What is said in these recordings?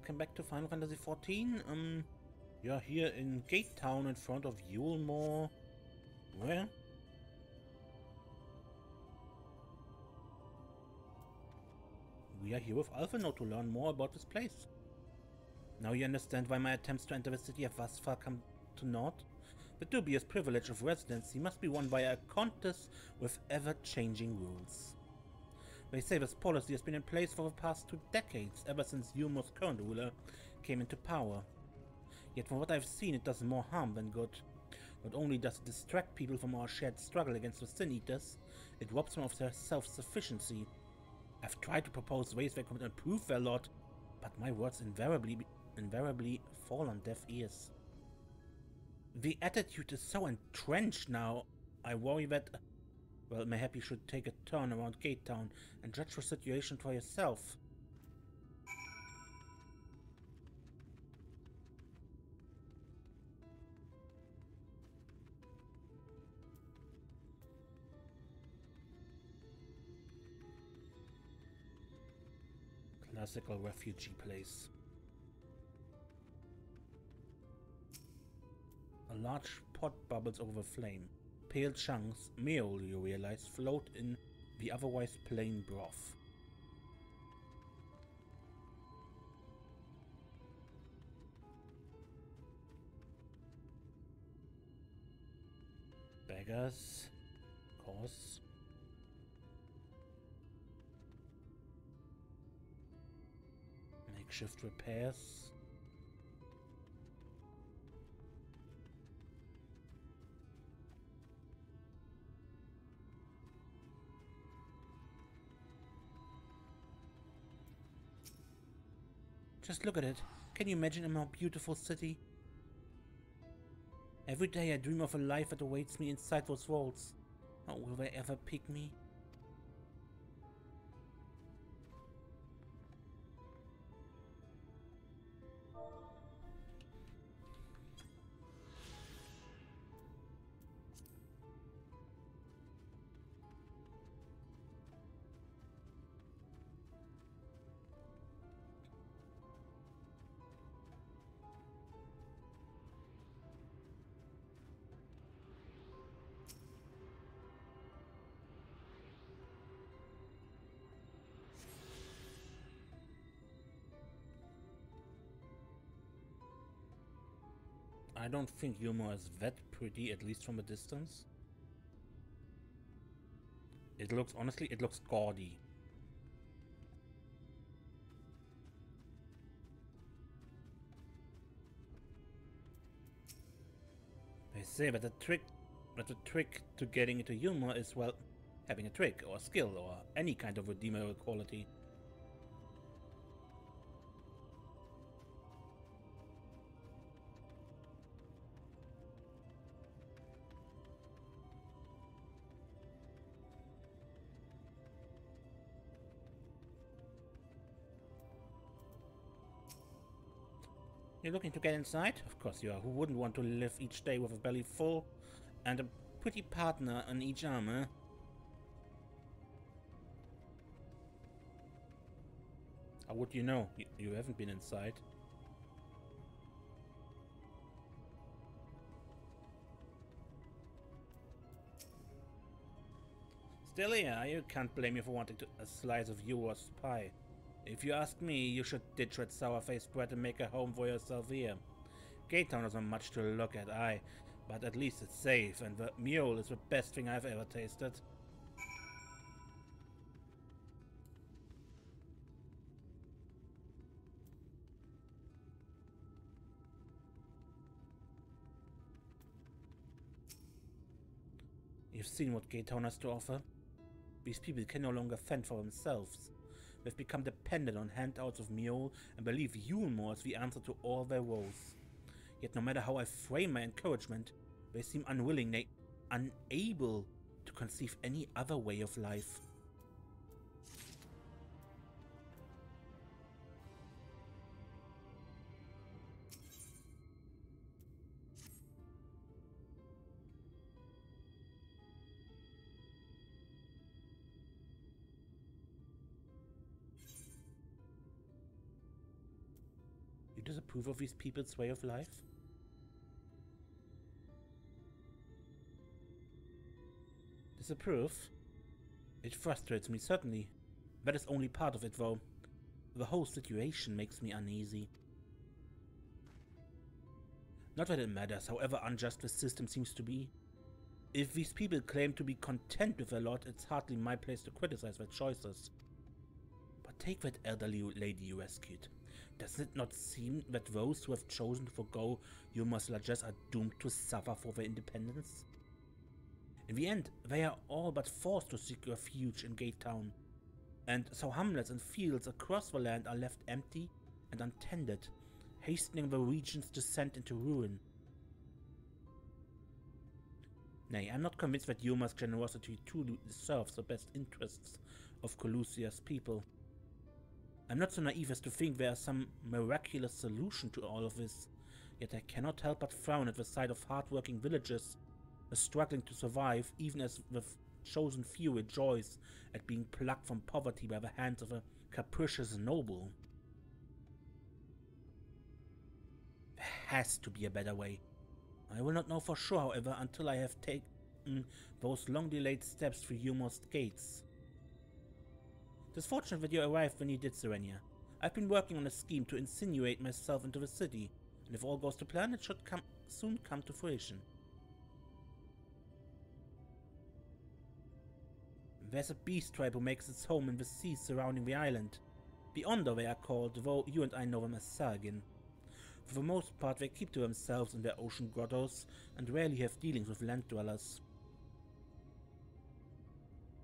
welcome back to Final Fantasy XIV. We are here in Gate Town in front of Eulmore. Where? We are here with Alphinaud to learn more about this place. Now you understand why my attempts to enter the city of Vasfar come to naught? The dubious privilege of residency must be won by a countess with ever-changing rules. They say this policy has been in place for the past 2 decades, ever since Eulmore's current ruler came into power. Yet from what I've seen, it does more harm than good. Not only does it distract people from our shared struggle against the Sin Eaters, it robs them of their self-sufficiency. I've tried to propose ways they could improve their lot, but my words invariably fall on deaf ears. The attitude is so entrenched now, I worry that... Well, mayhap you should take a turn around Gate Town and judge the situation for yourself. Classical refugee place. A large pot bubbles over the flame. Pale chunks, meal, you realize, float in the otherwise plain broth. Beggars, of course. Makeshift repairs. Just look at it. Can you imagine a more beautiful city? Every day I dream of a life that awaits me inside those walls. Oh, will they ever pick me? I don't think Eulmore is that pretty, at least from a distance. Honestly, it looks gaudy. They say that the trick to getting into Eulmore is, well, having a trick, or a skill, or any kind of redeemable quality. You're looking to get inside? Of course you are. Who wouldn't want to live each day with a belly full and a pretty partner on each arm, eh? How would you know? You haven't been inside. Still here, you can't blame me for wanting a slice of yours pie. If you ask me, you should ditch that sour-faced bread and make a home for yourself here. Gate Town isn't much to look at, aye, but at least it's safe, and the mule is the best thing I've ever tasted. You've seen what Gate Town has to offer? These people can no longer fend for themselves. They've become dependent on handouts of mule and believe Eulmore is the answer to all their woes. Yet no matter how I frame my encouragement, they seem unwilling, nay, unable to conceive any other way of life. You disapprove of these people's way of life? Disapprove? It frustrates me, certainly. That is only part of it, though. The whole situation makes me uneasy. Not that it matters, however unjust the system seems to be. If these people claim to be content with their lot, it's hardly my place to criticize their choices. But take that elderly lady you rescued. Does it not seem that those who have chosen to forgo Eulmore's largesse are doomed to suffer for their independence? In the end, they are all but forced to seek refuge in Gate Town, and so hamlets and fields across the land are left empty and untended, hastening the region's descent into ruin. Nay, I'm not convinced that Eulmore's generosity truly serves the best interests of Colusia's people. I'm not so naive as to think there is some miraculous solution to all of this, yet I cannot help but frown at the sight of hard-working villagers struggling to survive, even as the chosen few rejoice at being plucked from poverty by the hands of a capricious noble. There has to be a better way. I will not know for sure, however, until I have taken those long-delayed steps through Eulmore's gates. It is fortunate that you arrived when you did, Serenia. I've been working on a scheme to insinuate myself into the city, and if all goes to plan, it should soon come to fruition. There's a beast tribe who makes its home in the seas surrounding the island. The Ondo they are called, though you and I know them as Sargin. For the most part, they keep to themselves in their ocean grottos and rarely have dealings with land dwellers.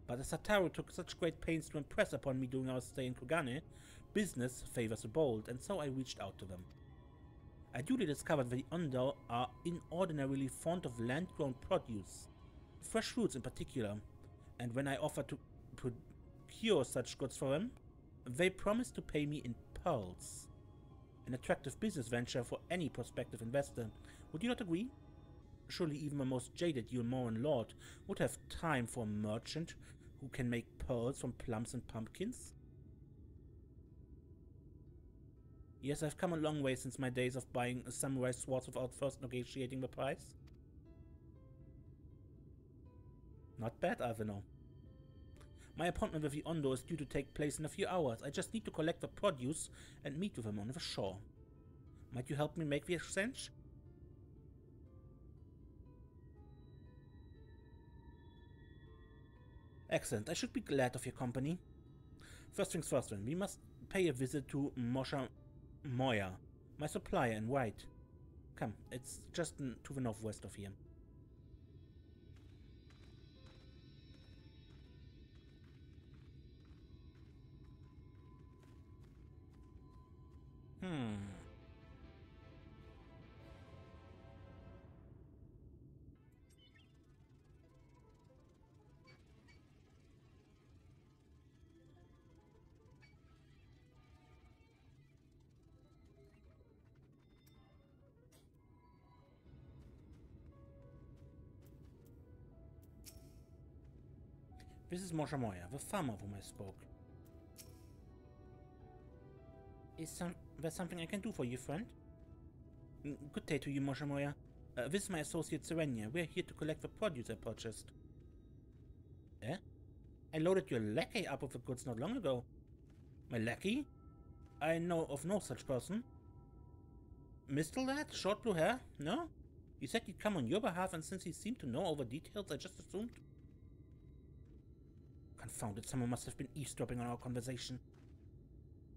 But as Sataru took such great pains to impress upon me during our stay in Kugane, business favors the bold, and so I reached out to them. I duly discovered that the Ondo are inordinately fond of land-grown produce, fresh fruits in particular, and when I offered to procure such goods for them, they promised to pay me in pearls. An attractive business venture for any prospective investor. Would you not agree? Surely even the most jaded Eulmorean lord would have time for a merchant who can make pearls from plums and pumpkins? Yes, I've come a long way since my days of buying samurai swords without first negotiating the price. Not bad, Aveno. My appointment with the Ondo is due to take place in a few hours. I just need to collect the produce and meet with him on the shore. Might you help me make the exchange? Excellent. I should be glad of your company. First things first, then. We must pay a visit to Mosha Moya, my supplier in white. Come, it's just to the northwest of here. This is Mosha Moya, the farmer of whom I spoke. Is there something I can do for you, friend? Good day to you, Mosha Moya. This is my associate Serenia. We're here to collect the produce I purchased. Eh? I loaded your lackey up with the goods not long ago. My lackey? I know of no such person. Mistel lad? Short blue hair? No? He said he'd come on your behalf, and since he seemed to know all the details, I just assumed. Confound it, someone must have been eavesdropping on our conversation.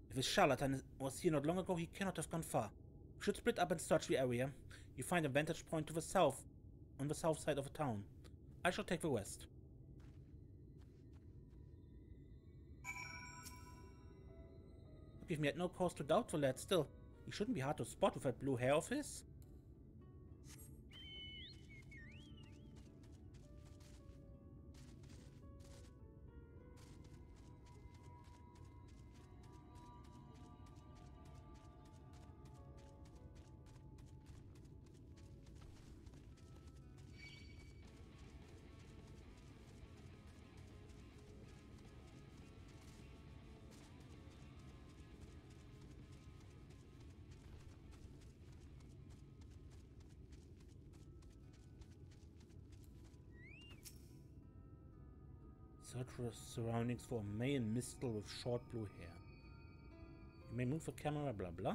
If this charlatan was here not long ago, he cannot have gone far. We should split up and search the area. You find a vantage point to the south, on the south side of the town. I shall take the west. Give me no cause to doubt the lad still. He shouldn't be hard to spot with that blue hair of his. Search for surroundings for a male minstrel with short blue hair. You may move the camera, blah blah.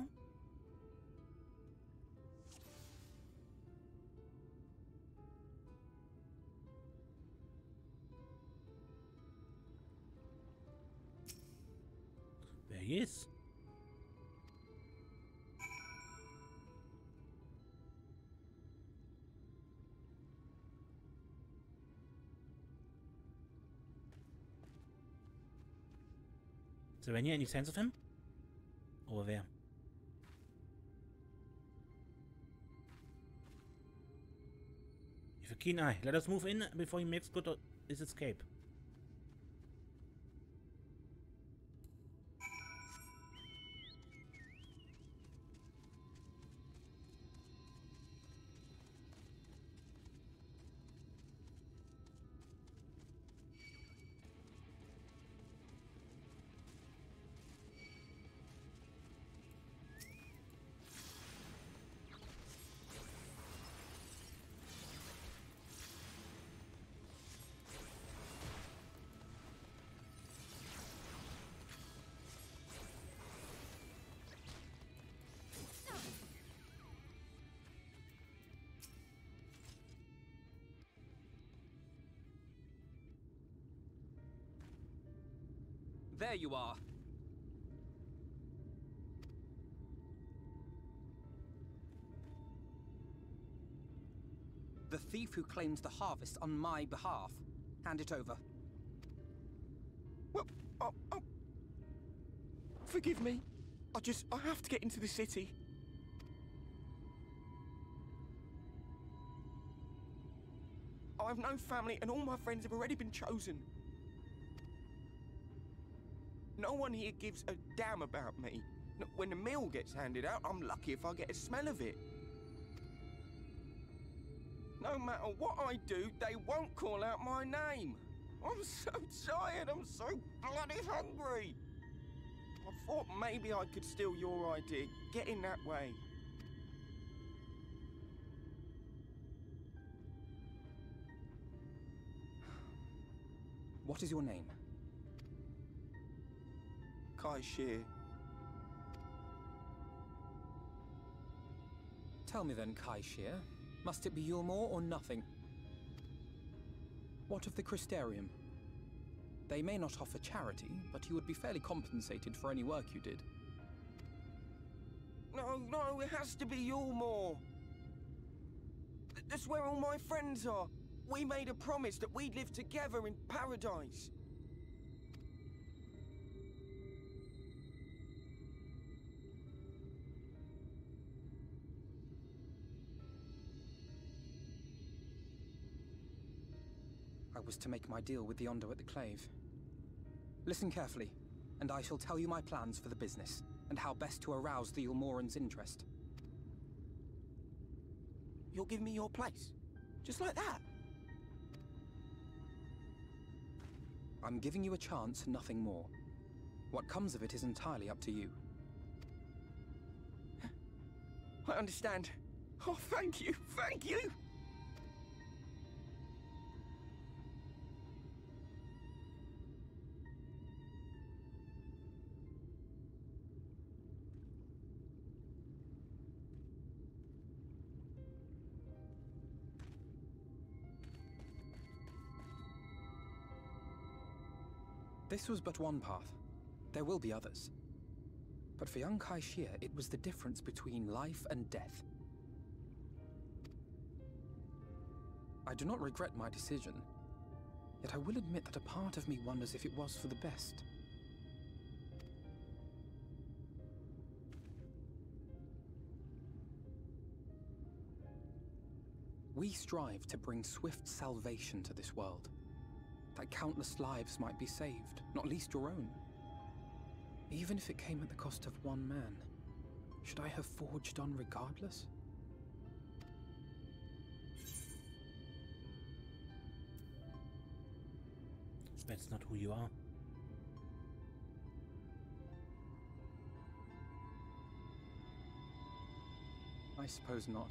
There he is. Is there any signs of him? Over there. With a keen eye, let us move in before he makes good his escape. There you are. The thief who claims the harvest on my behalf. Hand it over. Well, forgive me. I have to get into the city. I have no family and all my friends have already been chosen. No one here gives a damn about me. When the meal gets handed out, I'm lucky if I get a smell of it. No matter what I do, they won't call out my name. I'm so tired, I'm so bloody hungry. I thought maybe I could steal your idea, get in that way. What is your name? ShB. Tell me then, ShB. Must it be Eulmore or nothing? What of the Crystarium? They may not offer charity, but you would be fairly compensated for any work you did. No, it has to be Eulmore. That's where all my friends are. We made a promise that we'd live together in paradise. I was to make my deal with the Ondo at the Clave. Listen carefully, and I shall tell you my plans for the business, and how best to arouse the Eulmoran's interest. You'll give me your place? Just like that? I'm giving you a chance, nothing more. What comes of it is entirely up to you. I understand. Oh, thank you, thank you! This was but one path. There will be others. But for young ShB, it was the difference between life and death. I do not regret my decision, yet I will admit that a part of me wonders if it was for the best. We strive to bring swift salvation to this world, that countless lives might be saved, not least your own. Even if it came at the cost of one man, should I have forged on regardless? That's not who you are. I suppose not.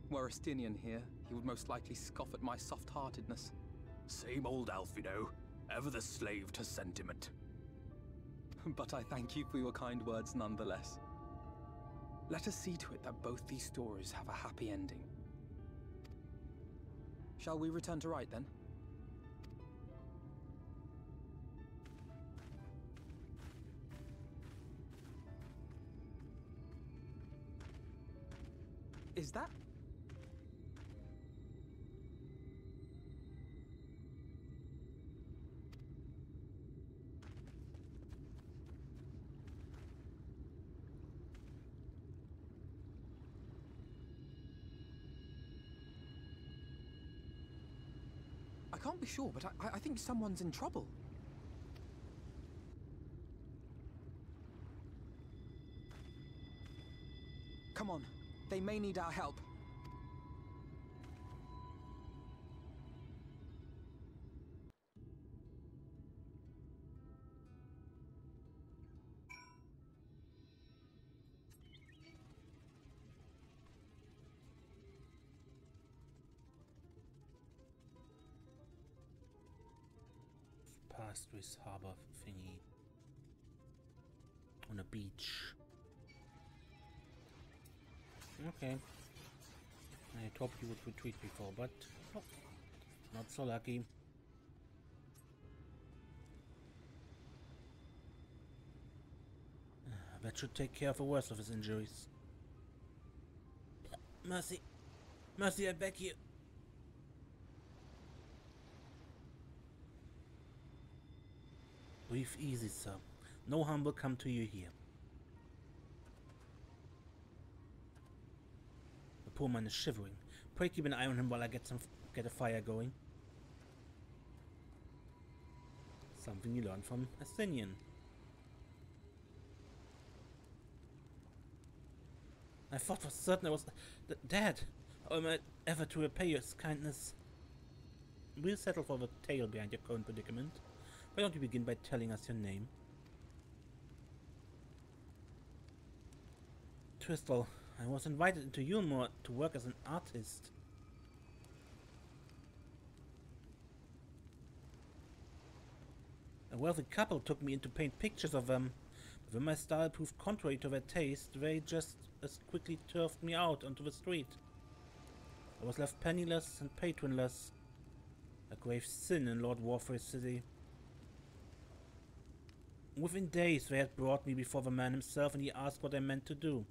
Were Estinian here, he would most likely scoff at my soft-heartedness. Same old Alf, you know. Ever the slave to sentiment. But I thank you for your kind words nonetheless. Let us see to it that both these stories have a happy ending. Shall we return to Wright then? Is that... I can't be sure, but I think someone's in trouble. Come on, they may need our help. Past this harbor thingy on a beach. Okay. I had hoped you would retreat before, but oh, not so lucky. That should take care of the worst of his injuries. Mercy! Mercy, I beg you! Breathe easy, sir. No harm will come to you here. The poor man is shivering. Pray keep an eye on him while I get a fire going. Something you learned from Athenian. I thought for certain I was dead. How am I ever to repay your kindness? We'll settle for the tale behind your current predicament. Why don't you begin by telling us your name? Twistle, I was invited into Eulmore to work as an artist. A wealthy couple took me in to paint pictures of them, but when my style proved contrary to their taste, they just as quickly turfed me out onto the street. I was left penniless and patronless, a grave sin in Lord Warfare's city. Within days they had brought me before the man himself, and he asked what I meant to do.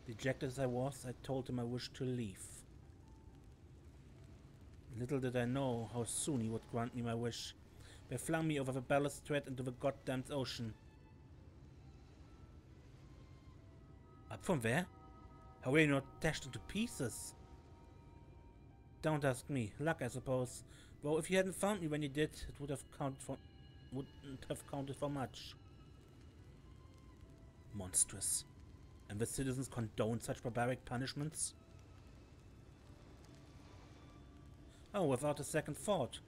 Dejected as I was, I told him I wished to leave. Little did I know how soon he would grant me my wish. They flung me over the balustrade into the goddamned ocean. Up from there? How were you not dashed into pieces? Don't ask me. Luck, I suppose. Though if you hadn't found me when you did, it wouldn't have counted for much. Monstrous. And the citizens condone such barbaric punishments? Oh, without a second thought.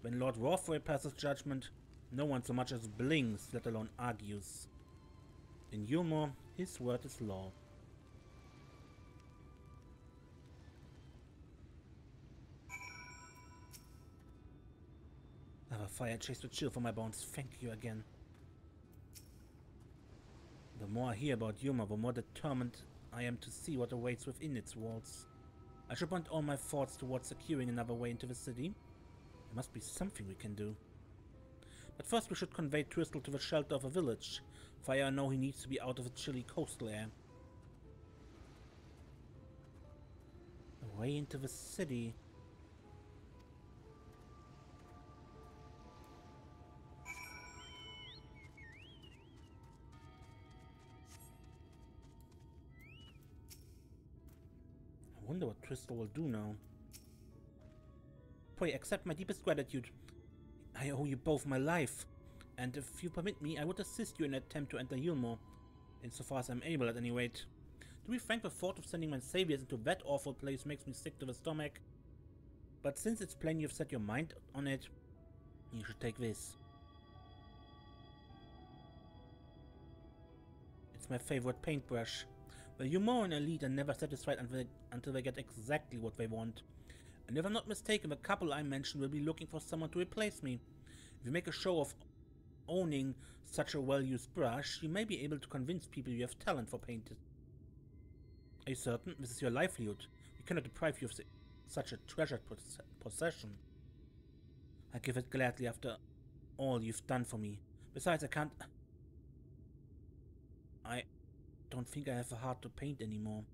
When Lord Warfare passes judgment, no one so much as blinks, let alone argues. In Eulmore, his word is law. I have a fire chase to chill for my bones. Thank you again. The more I hear about Eulmore, the more determined I am to see what awaits within its walls. I should point all my thoughts towards securing another way into the city. There must be something we can do. But first we should convey Twistle to the shelter of a village, for I know he needs to be out of the chilly coastal air. A way into the city. I wonder what Twistle will do now. Pray accept my deepest gratitude. I owe you both my life, and if you permit me, I would assist you in an attempt to enter Eulmore, insofar as I'm able at any rate. To be frank, the thought of sending my saviors into that awful place makes me sick to the stomach. But since it's plain you've set your mind on it, you should take this. It's my favorite paintbrush. The Eulmorean elite are never satisfied until they get exactly what they want. And if I'm not mistaken, the couple I mentioned will be looking for someone to replace me. If you make a show of owning such a well-used brush, you may be able to convince people you have talent for painting. Are you certain? This is your livelihood. We cannot deprive you of such a treasured possession. I give it gladly after all you've done for me. Besides, I don't think I have a heart to paint anymore.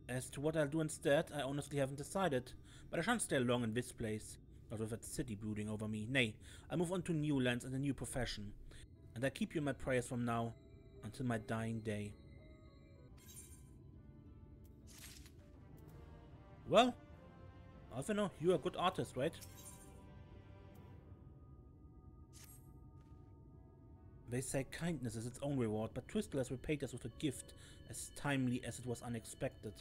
As to what I'll do instead, I honestly haven't decided, but I shan't stay long in this place, not with that city brooding over me. Nay, I'll move on to new lands and a new profession, and I keep you in my prayers from now until my dying day. Well, Alphino, you're a good artist, right? They say kindness is its own reward, but Twistle has repaid us with a gift as timely as it was unexpected.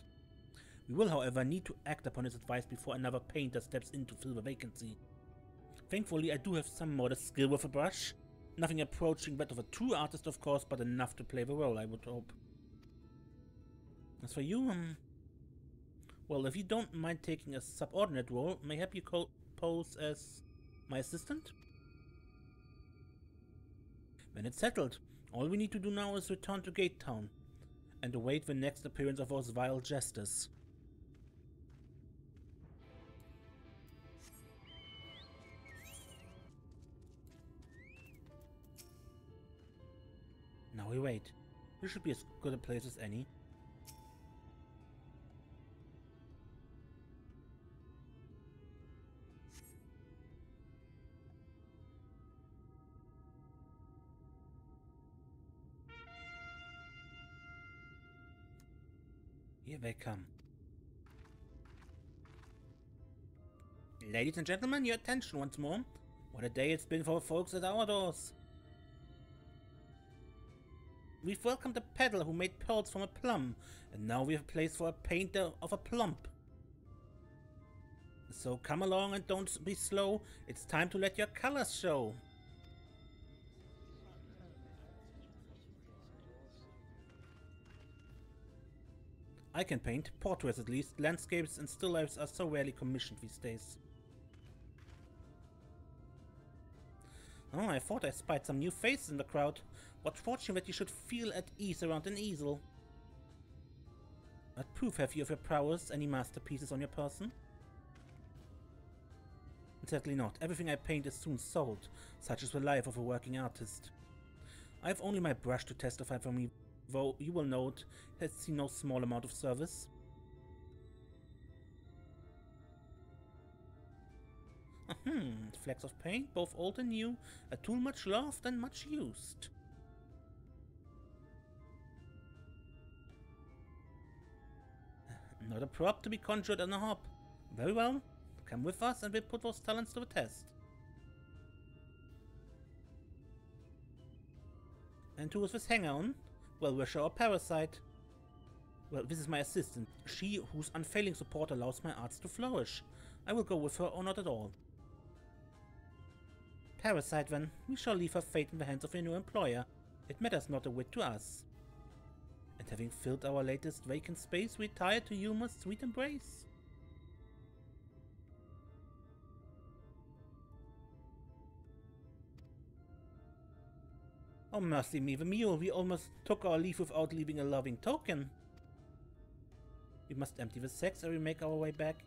We will, however, need to act upon his advice before another painter steps in to fill the vacancy. Thankfully, I do have some modest skill with a brush. Nothing approaching that of a true artist, of course, but enough to play the role, I would hope. As for you, well, if you don't mind taking a subordinate role, mayhap you pose as my assistant? When it's settled, all we need to do now is return to Gate Town and await the next appearance of those vile jesters. Now we wait. This should be as good a place as any. Here they come. Ladies and gentlemen, your attention once more. What a day it's been for folks at our doors. We've welcomed a peddler who made pearls from a plum, and now we have a place for a painter of a plump. So come along and don't be slow. It's time to let your colors show. I can paint, portraits at least. Landscapes and still lifes are so rarely commissioned these days. Oh, I thought I spied some new faces in the crowd. What fortune that you should feel at ease around an easel. What proof have you of your prowess? Any masterpieces on your person? Certainly not. Everything I paint is soon sold. Such is the life of a working artist. I have only my brush to testify for me, though you will note it has seen no small amount of service. Flecks of paint, both old and new, a tool much loved and much used. Not a prop to be conjured on a hop. Very well, come with us and we'll put those talents to the test. And who is this hanger-on? Well-wisher or parasite? Well, this is my assistant, she whose unfailing support allows my arts to flourish. I will go with her or not at all. Parasite, then. We shall leave her fate in the hands of your new employer. It matters not a whit to us. And having filled our latest vacant space, we retire to Eulmore's sweet embrace. Oh, mercy me, the mule, we almost took our leave without leaving a loving token. We must empty the sacks and we make our way back